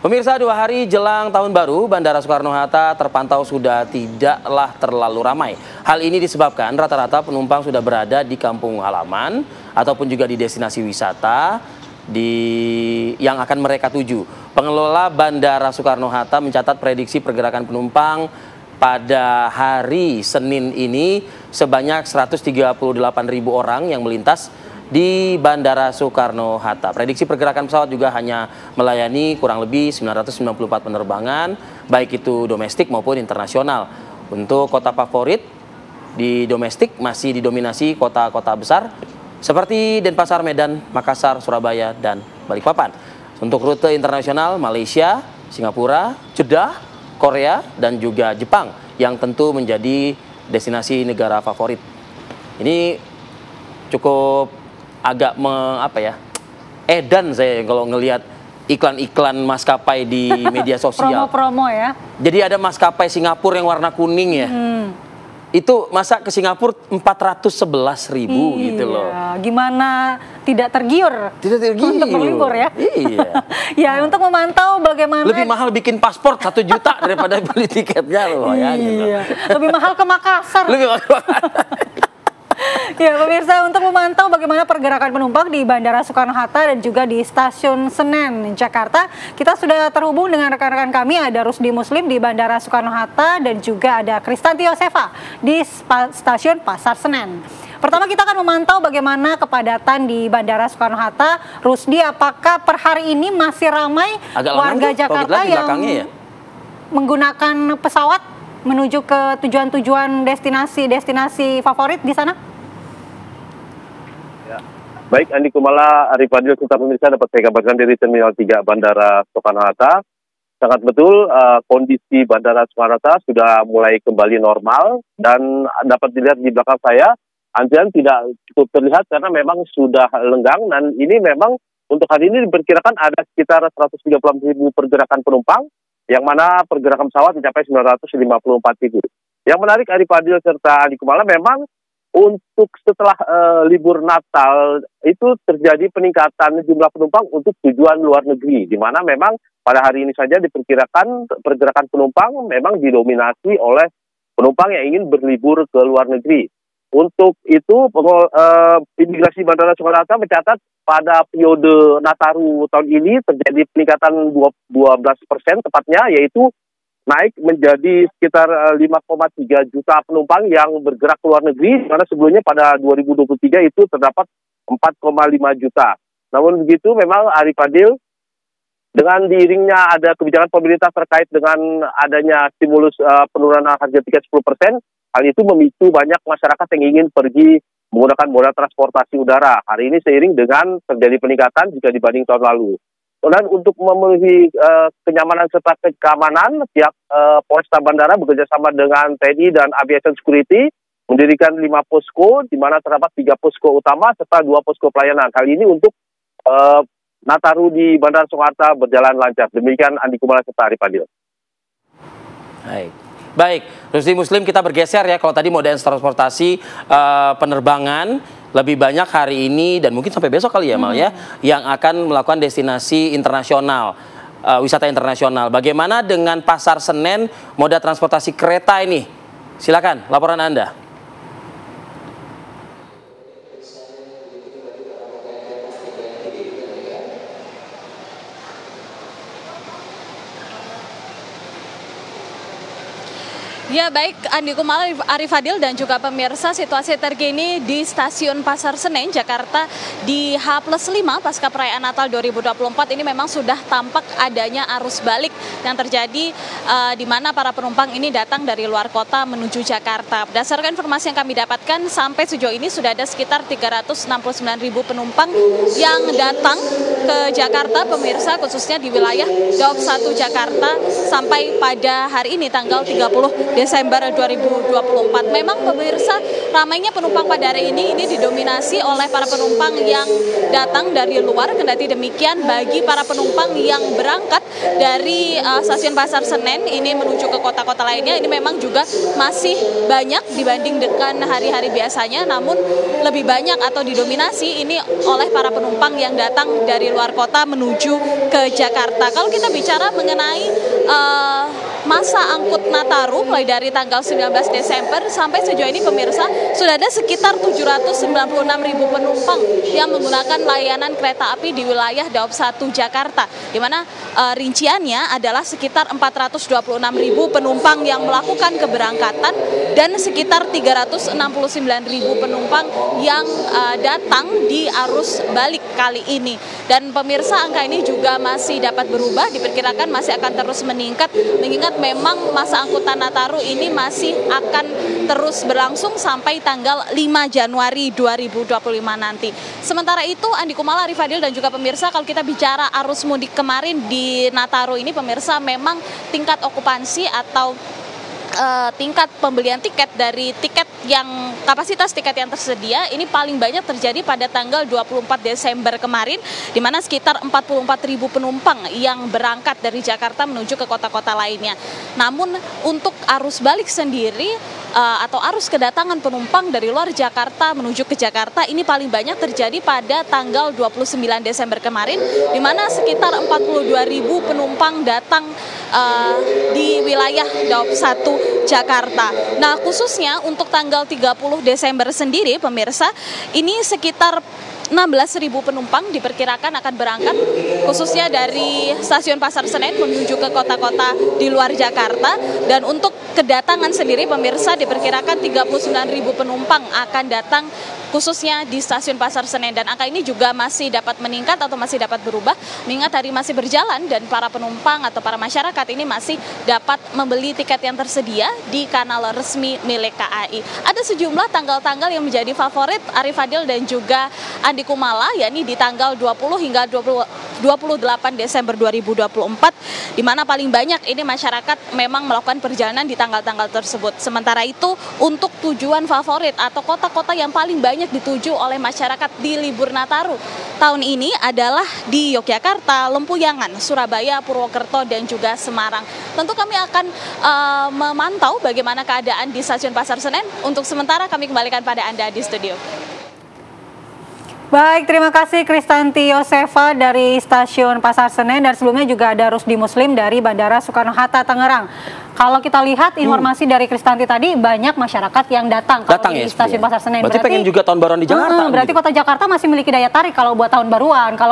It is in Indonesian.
Pemirsa, 2 hari jelang Tahun Baru, Bandara Soekarno-Hatta terpantau sudah tidaklah terlalu ramai. Hal ini disebabkan rata-rata penumpang sudah berada di kampung halaman ataupun juga di destinasi wisata yang akan mereka tuju. Pengelola Bandara Soekarno-Hatta mencatat prediksi pergerakan penumpang pada hari Senin ini sebanyak 138.000 orang yang melintas di Bandara Soekarno-Hatta. Prediksi pergerakan pesawat juga hanya melayani kurang lebih 994 penerbangan, baik itu domestik maupun internasional. Untuk kota favorit di domestik masih didominasi kota-kota besar seperti Denpasar, Medan, Makassar, Surabaya, dan Balikpapan. Untuk rute internasional, Malaysia, Singapura, Jeddah, Korea, dan juga Jepang yang tentu menjadi destinasi negara favorit. Ini cukup agak edan saya kalau ngelihat iklan-iklan maskapai di media sosial. Promo-promo ya. Jadi ada maskapai Singapura yang warna kuning ya. Itu masa ke Singapura 411.000 gitu loh. Gimana tidak tergiur? Tidak tergiur. Untuk berlibur ya. Iya. Ya, untuk memantau bagaimana. Lebih mahal bikin paspor 1 juta daripada beli tiketnya loh ya. Gitu. Lebih mahal ke Makassar. Lebih mahal. Ya, pemirsa, untuk memantau bagaimana pergerakan penumpang di Bandara Soekarno-Hatta dan juga di Stasiun Senen, Jakarta, kita sudah terhubung dengan rekan-rekan kami, ada Rusdi Muslim di Bandara Soekarno-Hatta dan juga ada Kristanti Yosefa di Stasiun Pasar Senen. Pertama kita akan memantau bagaimana kepadatan di Bandara Soekarno-Hatta. Rusdi, apakah per hari ini masih ramai warga Jakarta yang menggunakan pesawat menuju ke tujuan-tujuan destinasi favorit di sana? Baik, Andi Kumala, Arif Fadil, serta pemirsa dapat saya kabarkan dari Terminal 3 Bandara Soekarno-Hatta. Sangat betul, kondisi Bandara Soekarno-Hatta sudah mulai kembali normal dan dapat dilihat di belakang saya, antrian tidak cukup terlihat karena memang sudah lenggang dan ini memang untuk hari ini diperkirakan ada sekitar 130.000 pergerakan penumpang, yang mana pergerakan pesawat mencapai 954.000. Yang menarik, Arif Fadil serta Andi Kumala, memang untuk setelah libur Natal itu terjadi peningkatan jumlah penumpang untuk tujuan luar negeri, di mana memang pada hari ini saja diperkirakan pergerakan penumpang memang didominasi oleh penumpang yang ingin berlibur ke luar negeri. Untuk itu, imigrasi Bandara Soekarno-Hatta mencatat pada periode Nataru tahun ini terjadi peningkatan 12% tepatnya, yaitu naik menjadi sekitar 5,3 juta penumpang yang bergerak ke luar negeri, karena sebelumnya pada 2023 itu terdapat 4,5 juta. Namun begitu, memang Arif Fadil, dengan diiringnya ada kebijakan pemerintah terkait dengan adanya stimulus penurunan harga tiket 10%, hal itu memicu banyak masyarakat yang ingin pergi menggunakan moda transportasi udara. Hari ini seiring dengan terjadi peningkatan jika dibanding tahun lalu. Dan untuk memenuhi kenyamanan serta keamanan, pihak Polresta Bandara bekerjasama dengan TNI dan Aviation Security mendirikan 5 posko, di mana terdapat 3 posko utama serta 2 posko pelayanan. Hal ini untuk Nataru di Bandara Soekarno-Hatta berjalan lancar. Demikian Andi Kumala serta Arif Fadil. Baik, Rusdi Muslim, kita bergeser ya. Kalau tadi moda transportasi penerbangan lebih banyak hari ini dan mungkin sampai besok kali ya Mal ya, yang akan melakukan destinasi internasional, wisata internasional. Bagaimana dengan Pasar Senen, moda transportasi kereta ini? Silakan laporan Anda. Ya, baik Andi Kumala, Arif Fadil dan juga pemirsa, situasi terkini di Stasiun Pasar Senen, Jakarta di H+5 pasca perayaan Natal 2024 ini memang sudah tampak adanya arus balik yang terjadi di mana para penumpang ini datang dari luar kota menuju Jakarta. Berdasarkan informasi yang kami dapatkan, sampai sejauh ini sudah ada sekitar 369.000 penumpang yang datang ke Jakarta, pemirsa, khususnya di wilayah Daup 1 Jakarta sampai pada hari ini tanggal 30 Desember 2024. Memang pemirsa, ramainya penumpang pada hari ini didominasi oleh para penumpang yang datang dari luar. Kendati demikian, bagi para penumpang yang berangkat dari stasiun Pasar Senen ini menuju ke kota-kota lainnya, ini memang juga masih banyak dibanding dengan hari-hari biasanya, namun lebih banyak atau didominasi ini oleh para penumpang yang datang dari luar kota menuju ke Jakarta. Kalau kita bicara mengenai masa angkut Nataru mulai dari tanggal 19 Desember sampai sejauh ini pemirsa sudah ada sekitar 796.000 penumpang yang menggunakan layanan kereta api di wilayah Daob 1 Jakarta, di mana rinciannya adalah sekitar 426.000 penumpang yang melakukan keberangkatan dan sekitar 369.000 penumpang yang datang di arus balik kali ini. Dan pemirsa, angka ini juga masih dapat berubah, diperkirakan masih akan terus meningkat, mengingat memang masa angkutan Nataru ini masih akan terus berlangsung sampai tanggal 5 Januari 2025 nanti. Sementara itu, Andi Kumala, Arif Fadil, dan juga pemirsa, kalau kita bicara arus mudik kemarin di Nataru ini, pemirsa, memang tingkat okupansi atau tingkat pembelian tiket dari tiket yang kapasitas tiket yang tersedia ini paling banyak terjadi pada tanggal 24 Desember kemarin, di mana sekitar 44.000 penumpang yang berangkat dari Jakarta menuju ke kota-kota lainnya. Namun untuk arus balik sendiri atau arus kedatangan penumpang dari luar Jakarta menuju ke Jakarta ini paling banyak terjadi pada tanggal 29 Desember kemarin, di mana sekitar 42.000 penumpang datang di wilayah Daob 1 Jakarta. Nah, khususnya untuk tanggal 30 Desember sendiri, pemirsa, ini sekitar 16.000 penumpang diperkirakan akan berangkat khususnya dari stasiun Pasar Senen menuju ke kota-kota di luar Jakarta. Dan untuk kedatangan sendiri, pemirsa, diperkirakan 39.000 penumpang akan datang khususnya di stasiun Pasar Senen, dan angka ini juga masih dapat meningkat atau masih dapat berubah mengingat hari masih berjalan dan para penumpang atau para masyarakat ini masih dapat membeli tiket yang tersedia di kanal resmi milik KAI. Ada sejumlah tanggal-tanggal yang menjadi favorit Arif Fadil dan juga Andi Kumala, yakni di tanggal 20 hingga 28 Desember 2024, di mana paling banyak ini masyarakat memang melakukan perjalanan di tanggal-tanggal tersebut. Sementara itu, untuk tujuan favorit atau kota-kota yang paling banyak dituju oleh masyarakat di libur Nataru tahun ini adalah di Yogyakarta, Lempuyangan, Surabaya, Purwokerto, dan juga Semarang. Tentu kami akan memantau bagaimana keadaan di stasiun Pasar Senen. Untuk sementara kami kembalikan pada Anda di studio. Baik, terima kasih Kristanti Yosefa dari stasiun Pasar Senen, dan sebelumnya juga ada Rusdi Muslim dari Bandara Soekarno-Hatta, Tangerang. Kalau kita lihat informasi dari Kristanti tadi, banyak masyarakat yang datang di stasiun Pasar Senen. Berarti pengen juga tahun baruan di Jakarta. Berarti kota Jakarta masih memiliki daya tarik kalau buat tahun baruan. Kalau